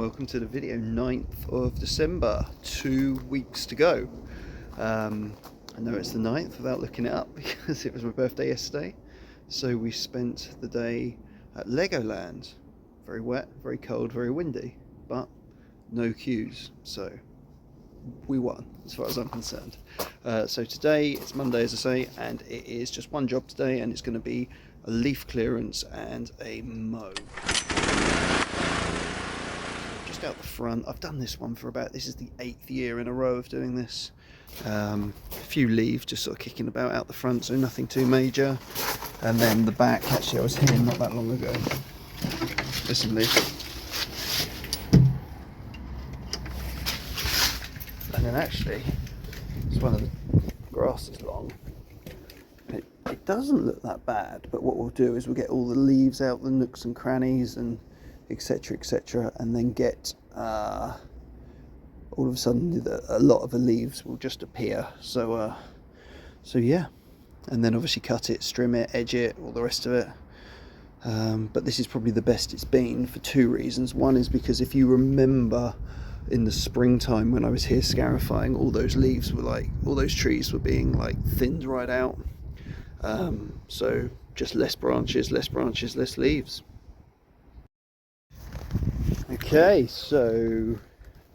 welcome to the video. 9th of December, 2 weeks to go. I know it's the 9th without looking it up because it was my birthday yesterday. So we spent the day at Legoland. Very wet, very cold, very windy, but no queues, so we won as far as I'm concerned. So today it's Monday, as I say, and it is just one job today, and it's going to be a leaf clearance and a mow. Just out the front, I've done this one for this is the 8th year in a row of doing this. A few leaves just sort of kicking about out the front, so nothing too major. And then the back, actually I was here not that long ago. There's some leaves. And then actually, it's one of the grasses long. It doesn't look that bad, but what we'll do is we'll get all the leaves out, the nooks and crannies, and etc., and then get all of a sudden a lot of the leaves will just appear. So yeah, and then obviously cut it, trim it, edge it, all the rest of it. But this is probably the best it's been for two reasons. One is because if you remember in the springtime when I was here scarifying, all those leaves were all those trees were being thinned right out. So just less branches, less leaves. Okay, so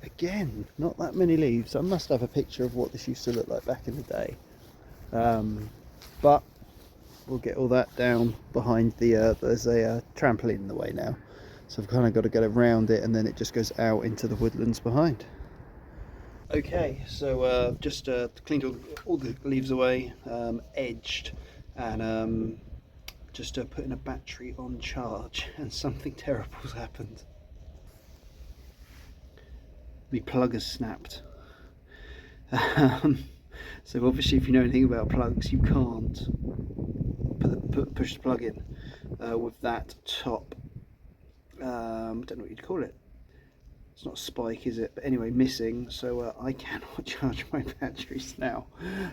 again, not that many leaves. I must have a picture of what this used to look like back in the day. But we'll get all that down behind there's a trampoline in the way now. So I've kind of got to get around it, and then it just goes out into the woodlands behind. Okay, so just cleaned all the leaves away, edged, and just putting a battery on charge, and something terrible's happened. My plug has snapped. So obviously, if you know anything about plugs, you can't push the plug in with that top. I don't know what you'd call it. It's not a spike, is it? But anyway, missing. So I cannot charge my batteries now.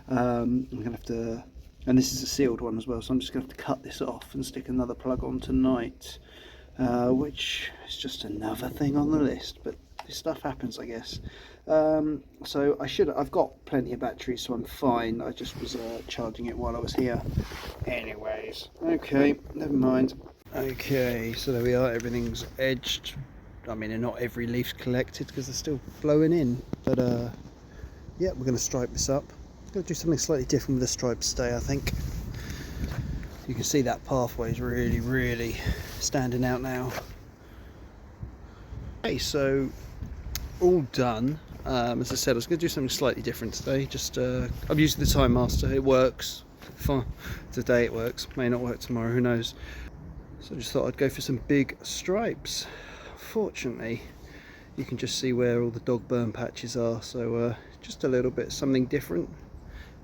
I'm gonna have to, and this is a sealed one as well. So I'm just gonna have to cut this off and stick another plug on tonight, which is just another thing on the list. But this stuff happens, I guess. So I've got plenty of batteries, so I'm fine. I just was charging it while I was here. Anyways, okay, never mind. Okay, so there we are, everything's edged. I mean, not every leaf's collected because they're still flowing in, but yeah, we're going to stripe this up. Going to do something slightly different with the stripes today, I think. You can see that pathway is really standing out now. Okay, so all done. As I said, I was going to do something slightly different today. Just I'm using the Time Master. It works fine today. It works. May not work tomorrow. Who knows? So I just thought I'd go for some big stripes. Fortunately, you can just see where all the dog burn patches are. So just a little bit, something different.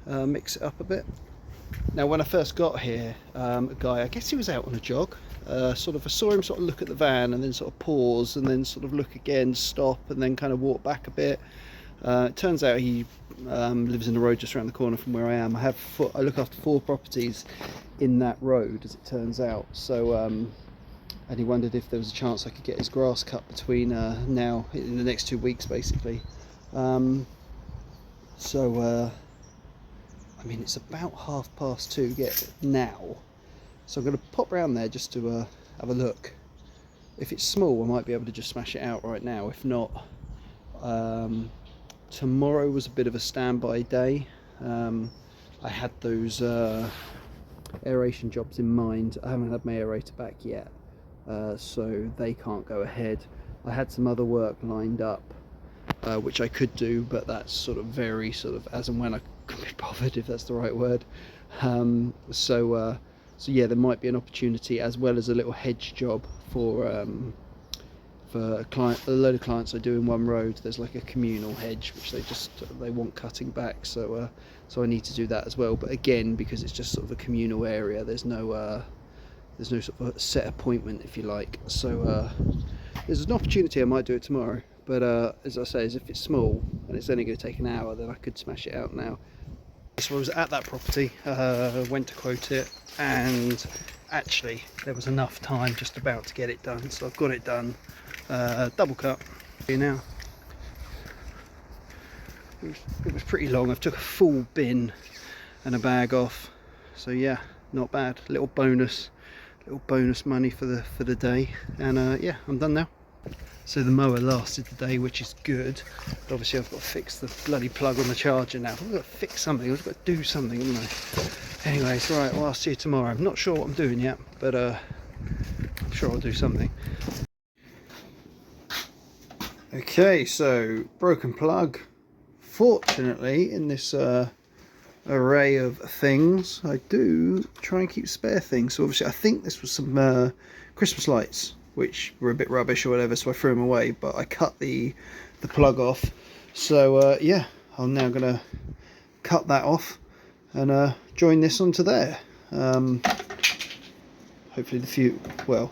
Mix it up a bit. Now, when I first got here, a guy, I guess he was out on a jog. I saw him sort of look at the van and then sort of pause and then sort of look again, stop, and then kind of walk back a bit. It turns out he lives in the road just around the corner from where I am. I look after 4 properties in that road, as it turns out. So, and he wondered if there was a chance I could get his grass cut between now in the next 2 weeks, basically. I mean, it's about 2:30 now. So I'm going to pop round there just to have a look. If it's small, I might be able to just smash it out right now. If not, tomorrow was a bit of a standby day. I had those aeration jobs in mind. I haven't had my aerator back yet, so they can't go ahead. I had some other work lined up, which I could do, but that's very as and when I could be bothered, if that's the right word. So yeah, there might be an opportunity, as well as a little hedge job for a load of clients I do in one road. There's like a communal hedge which they want cutting back, so I need to do that as well. But again, because it's just sort of a communal area, there's no sort of set appointment, if you like. So there's an opportunity I might do it tomorrow, but as I say, if it's small and it's only going to take an hour, then I could smash it out now. So I was at that property, went to quote it, and actually there was enough time just about to get it done, so I've got it done. Double cut, Here now. It was pretty long. I've took a full bin and a bag off, so yeah, not bad. Little bonus money for the day, and yeah, I'm done now. So the mower lasted the day, which is good. But obviously I've got to fix the bloody plug on the charger now. I've got to fix something. I've got to do something, haven't I? Anyway, it's alright. Well, I'll see you tomorrow. I'm not sure what I'm doing yet, but I'm sure I'll do something. Okay, so broken plug. Fortunately, in this array of things, I do try and keep spare things. So obviously I think this was some Christmas lights, which were a bit rubbish or whatever, so I threw them away, but I cut the plug off. So yeah, I'm now going to cut that off and join this onto there. Hopefully the fuse, well,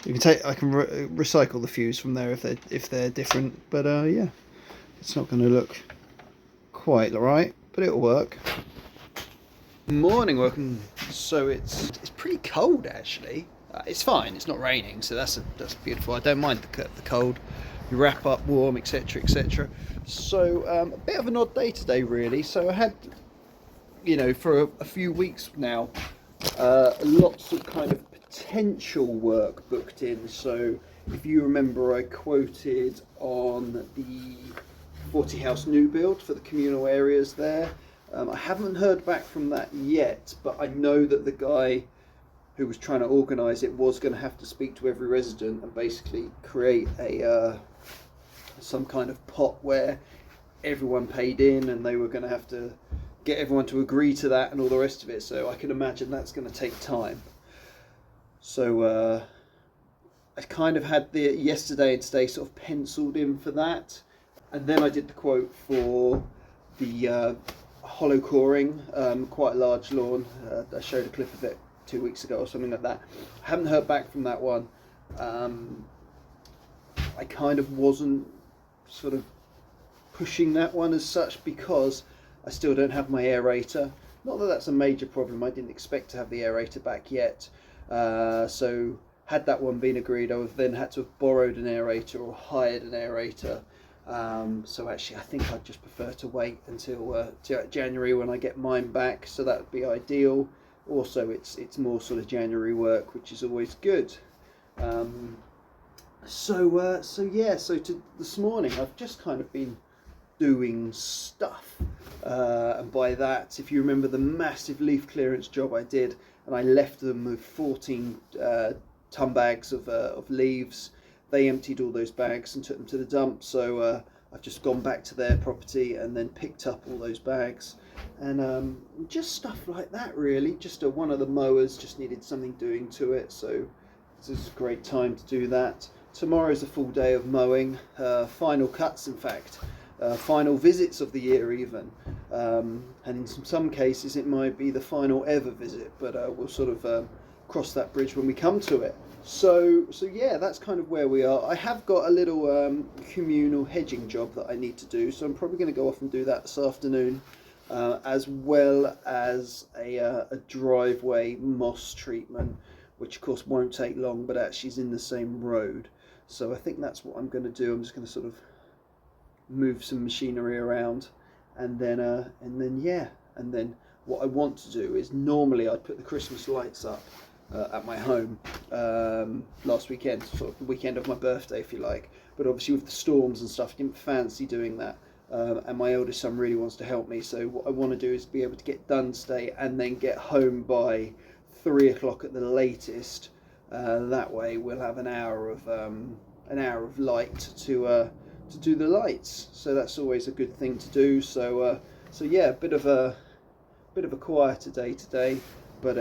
you can take, I can recycle the fuse from there if they're different, but yeah, it's not going to look quite right, but it'll work. Morning, welcome. So it's pretty cold actually. It's fine, it's not raining, so that's beautiful. I don't mind the cold. You wrap up warm, etc, etc. So a bit of an odd day today really. So I had, you know, for a few weeks now, lots of kind of potential work booked in. So if you remember, I quoted on the 40 house new build for the communal areas there. I haven't heard back from that yet, but I know that the guy who was trying to organise it was going to have to speak to every resident and basically create a some kind of pot where everyone paid in, and they were going to have to get everyone to agree to that and all the rest of it. So I can imagine that's going to take time. So I kind of had the yesterday and today sort of penciled in for that, and then I did the quote for the hollow coring, quite a large lawn. I showed a clip of it 2 weeks ago or something like that. I haven't heard back from that one. I kind of wasn't sort of pushing that one as such because I still don't have my aerator. Not that that's a major problem. I didn't expect to have the aerator back yet. So had that one been agreed, I would have then had to have borrowed an aerator or hired an aerator. So actually I think I'd just prefer to wait until January when I get mine back, so that would be ideal. Also it's more sort of January work, which is always good. So yeah, so this morning I've just kind of been doing stuff, and by that, if you remember the massive leaf clearance job I did, and I left them with 14 ton bags of leaves. They emptied all those bags and took them to the dump, so I've just gone back to their property and then picked up all those bags, and just stuff like that really. Just one of the mowers just needed something doing to it, so this is a great time to do that. Tomorrow's a full day of mowing, final cuts in fact, final visits of the year even, and in some cases it might be the final ever visit, but we'll sort of cross that bridge when we come to it. So yeah, that's kind of where we are. I have got a little communal hedging job that I need to do, so I'm probably going to go off and do that this afternoon, as well as a driveway moss treatment, which of course won't take long, but actually is in the same road. So I think that's what I'm going to do. I'm just going to sort of move some machinery around, and then yeah, and then what I want to do is, normally I'd put the Christmas lights up at my home last weekend, sort of the weekend of my birthday if you like, but obviously with the storms and stuff I didn't fancy doing that, and my eldest son really wants to help me, so what I want to do is be able to get done today and then get home by 3 o'clock at the latest. That way we'll have an hour of light to do the lights, so that's always a good thing to do. So yeah, a bit of a quieter day today, but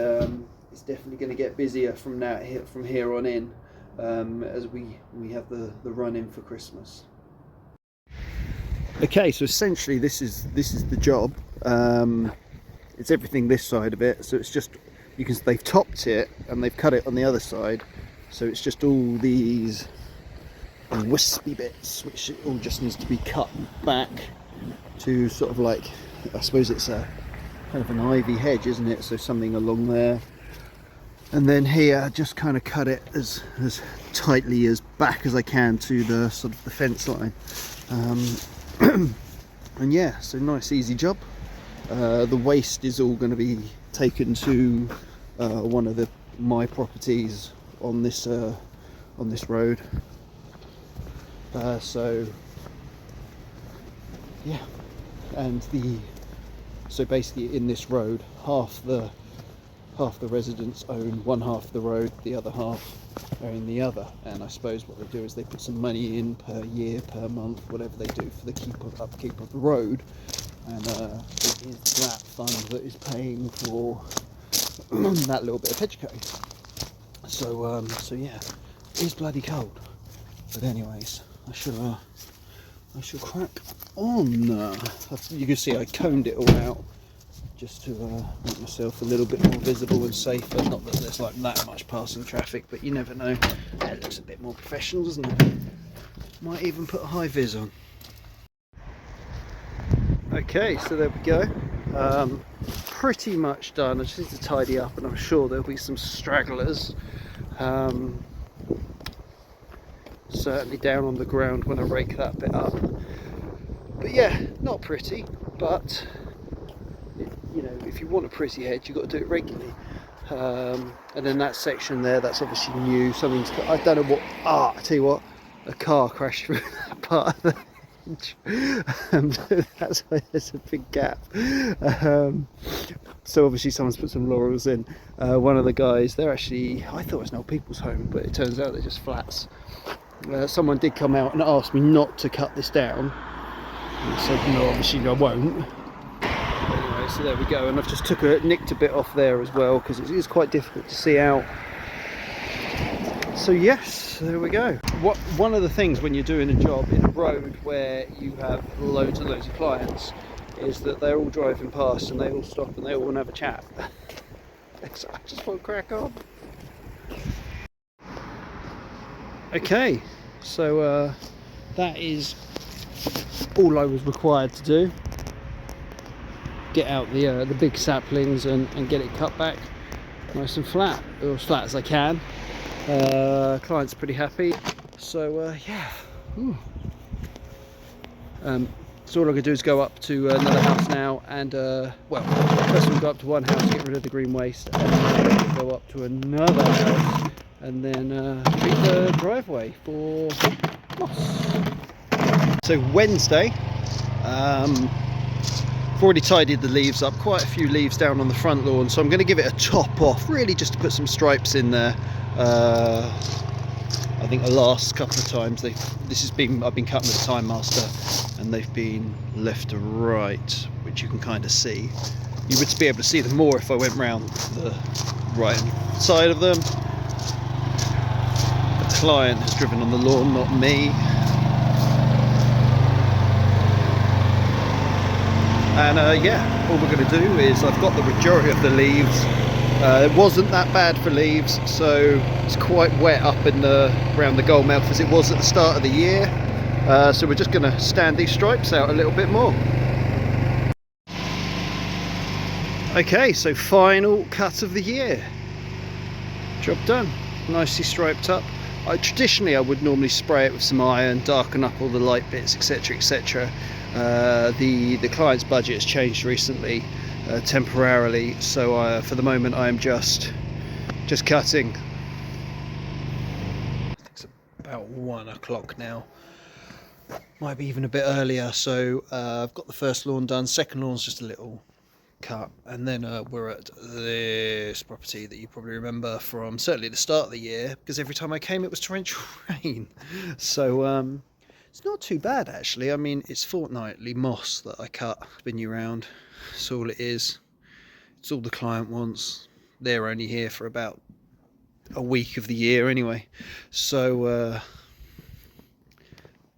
it's definitely going to get busier from here on in, as we have the run in for Christmas. Okay, so essentially this is the job. It's everything this side of it, so it's just, they've topped it and they've cut it on the other side, so it's just all these wispy bits which all just needs to be cut back to sort of like, I suppose it's a kind of an ivy hedge, isn't it? So something along there, And then here, just kind of cut it as tightly as back as I can to the sort of the fence line. And yeah, so nice easy job. The waste is all going to be taken to one of my properties on this road. So yeah, and so basically in this road, half the residents own one half of the road, the other half own the other. And I suppose what they do is they put some money in per year, per month, whatever they do for the upkeep of the road, and it is that fund that is paying for that little bit of hedge cutting. So yeah, it is bloody cold. But anyways, I shall crack on. You can see I coned it all out just to make myself a little bit more visible and safer. Not that there's like that much passing traffic, but you never know. It looks a bit more professional, doesn't it? Might even put a high vis on. Okay, so there we go. Pretty much done. I just need to tidy up, and I'm sure there'll be some stragglers certainly down on the ground when I rake that bit up. But yeah, not pretty, but you know, if you want a pretty hedge, you've got to do it regularly. And then that section there, that's obviously new. I don't know what. I tell you what, a car crashed through that part of the hedge. That's why there's a big gap. So obviously someone's put some laurels in. One of the guys, I thought it was an old people's home, but it turns out they're just flats. Someone did come out and asked me not to cut this down. And I said, no, obviously I won't. Anyway, so there we go, and I've just nicked a bit off there as well, because it is quite difficult to see out. So yes, there we go. One of the things when you're doing a job in a road where you have loads and loads of clients is that they're all driving past and they all stop and they all want to have a chat. So I just want to crack on. Okay, so that is all I was required to do. Get out the big saplings and get it cut back nice and flat, or as flat as I can. Client's pretty happy, so yeah. So all I'm going to do is go up to another house now, and well, first we'll go up to one house, get rid of the green waste, and then go up to another house, and then treat the driveway for moss. So Wednesday, I've already tidied the leaves up, quite a few leaves down on the front lawn, so I'm going to give it a top off, really just to put some stripes in there. I think the last couple of times I've been cutting with a Time Master, and they've been left to right, which you can kind of see. You would be able to see them more if I went round the right side of them. The client has driven on the lawn, not me. And yeah, all we're going to do is, I've got the majority of the leaves. It wasn't that bad for leaves, so it's quite wet up around the goal mouth as it was at the start of the year. So we're just going to stand these stripes out a little bit more. Okay, so final cut of the year. Job done. Nicely striped up. Traditionally I would normally spray it with some iron, darken up all the light bits, etc, etc. The client's budget has changed recently, temporarily, so for the moment I am just cutting. I think it's about 1 o'clock now, might be even a bit earlier. So I've got the first lawn done, second lawn's just a little cut, and then we're at this property that you probably remember from certainly the start of the year, because every time I came it was torrential rain. So it's not too bad actually. I mean, it's fortnightly moss that I cut, spin you round. That's all it is. It's all the client wants. They're only here for about a week of the year anyway. So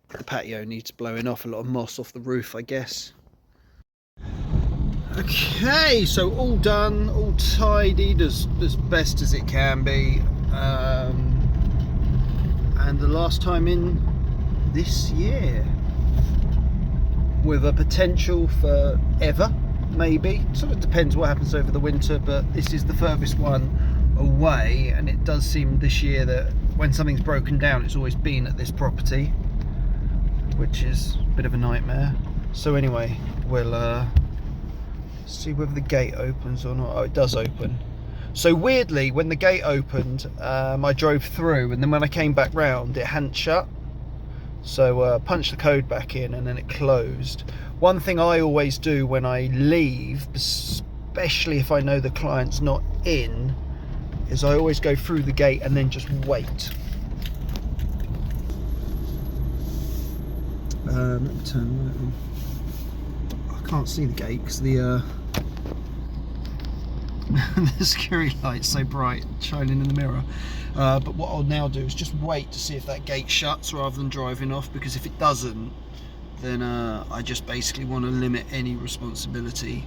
the patio needs blowing off, a lot of moss off the roof, I guess. Okay, so all done, all tidied as best as it can be. And the last time in this year, with a potential for ever, maybe. Sort of depends what happens over the winter, but this is the furthest one away, and it does seem this year that when something's broken down, it's always been at this property, which is a bit of a nightmare. So anyway, we'll see whether the gate opens or not. Oh, it does open. So weirdly, when the gate opened, I drove through, and then when I came back round, it hadn't shut. So punched the code back in, and then it closed. One thing I always do when I leave, especially if I know the client's not in, is I always go through the gate and then just wait. Let me turn the light on. I can't see the gate because the the security light's so bright shining in the mirror. But what I'll now do is just wait to see if that gate shuts rather than driving off, because if it doesn't, then I just basically want to limit any responsibility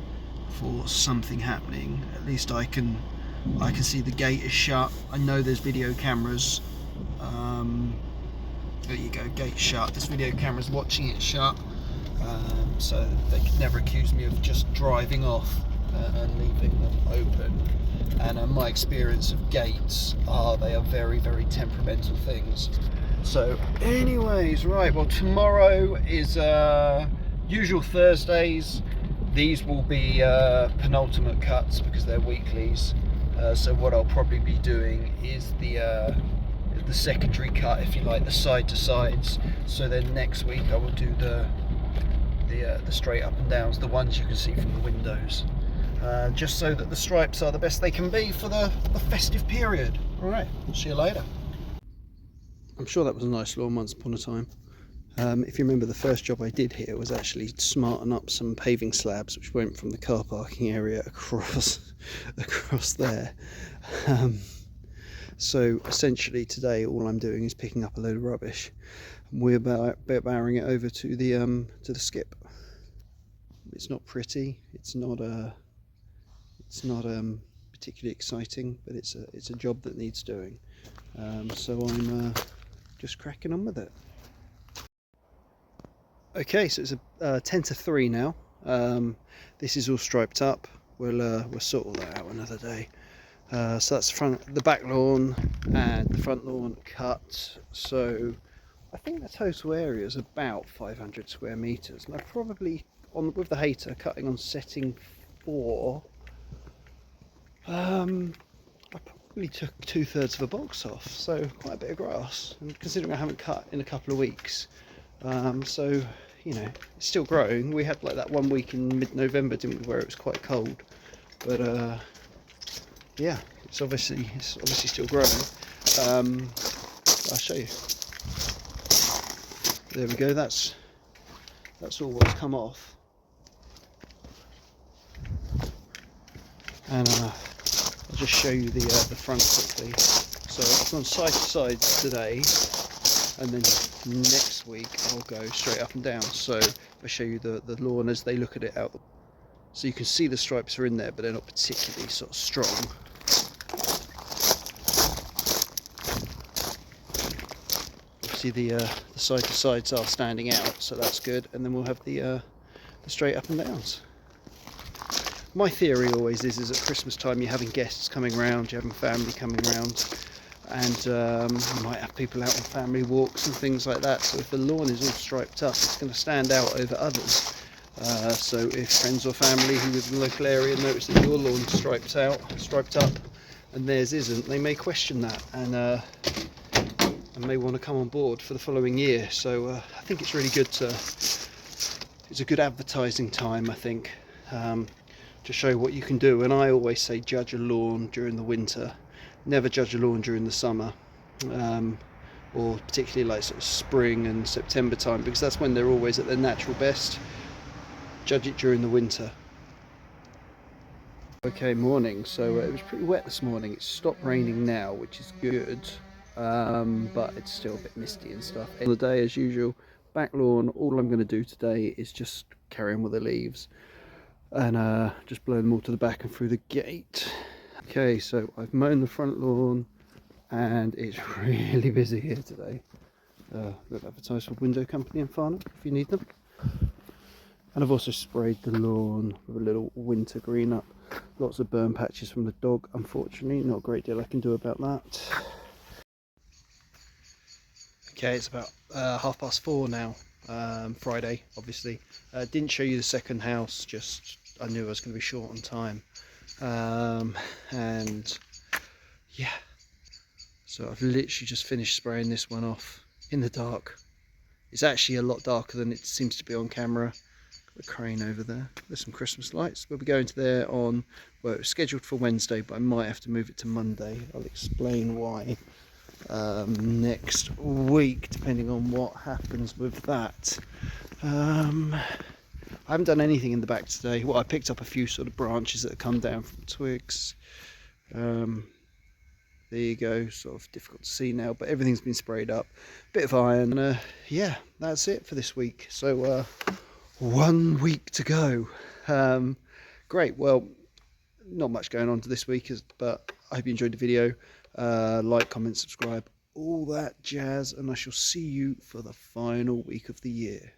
for something happening. At least I can see the gate is shut. I know there's video cameras. There you go, gate shut. There's video cameras watching it shut, so they could never accuse me of just driving off and leaving them open. And my experience of gates they are very, very temperamental things. So anyways, right, well, tomorrow is usual Thursdays. These will be penultimate cuts because they're weeklies. So what I'll probably be doing is the secondary cut, if you like, the side to sides. So then next week I will do the straight up and downs, the ones you can see from the windows, just so that the stripes are the best they can be for the festive period. All right, see you later. I'm sure that was a nice lawn once upon a time. If you remember, the first job I did here was actually smarten up some paving slabs which went from the car parking area across there. So essentially today all I'm doing is picking up a load of rubbish. We're barring it over to the skip. It's not pretty. It's not particularly exciting, but it's a job that needs doing. So I'm just cracking on with it. Okay, so it's 10 to 3 now. This is all striped up. We'll sort all that out another day. So that's the back lawn and the front lawn cut. So I think the total area is about 500 square meters, and I probably, with the hater cutting on setting 4, I probably took 2/3 of a box off, so quite a bit of grass. And considering I haven't cut in a couple of weeks, so you know, it's still growing. We had like that one week in mid-November, didn't we, where it was quite cold, but yeah, it's obviously still growing. I'll show you. There we go. That's all what's come off. And I'll just show you the front quickly. So I've gone side to side today, and then next week I'll go straight up and down. So I'll show you the lawn as they look at it out. So you can see the stripes are in there, but they're not particularly sort of strong. Obviously the side to sides are standing out, so that's good. And then we'll have the straight up and downs. My theory always is at Christmas time you're having guests coming round, you're having family coming round, and you might have people out on family walks and things like that. So if the lawn is all striped up, it's going to stand out over others. So if friends or family who live in the local area notice that your lawn's striped up, and theirs isn't, they may question that and may want to come on board for the following year. So I think it's really good it's a good advertising time, I think, to show what you can do. And I always say judge a lawn during the winter, never judge a lawn during the summer, or particularly like sort of spring and September time, because that's when they're always at their natural best. Judge it during the winter. Okay, morning. So it was pretty wet this morning. It's stopped raining now, which is good, but it's still a bit misty and stuff. End of the day, as usual, back lawn. All I'm going to do today is just carry on with the leaves and just blow them all to the back and through the gate. Okay, so I've mown the front lawn and it's really busy here today. We've advertised for Window Company in Farnham if you need them. And I've also sprayed the lawn with a little winter green up. Lots of burn patches from the dog, unfortunately. Not a great deal I can do about that. Okay, it's about 4:30 now, Friday, obviously. Didn't show you the second house, just I knew I was going to be short on time. And yeah, so I've literally just finished spraying this one off in the dark. It's actually a lot darker than it seems to be on camera. Got the crane over there. There's some Christmas lights. We'll be going to there on, well, it was scheduled for Wednesday, but I might have to move it to Monday. I'll explain why next week, depending on what happens with that. I haven't done anything in the back today. Well, I picked up a few sort of branches that have come down from twigs. There you go, sort of difficult to see now, but everything's been sprayed up. Bit of iron, and yeah, that's it for this week. So 1 week to go. Great, well, not much going on to this week, but I hope you enjoyed the video. Like, comment, subscribe, all that jazz, and I shall see you for the final week of the year.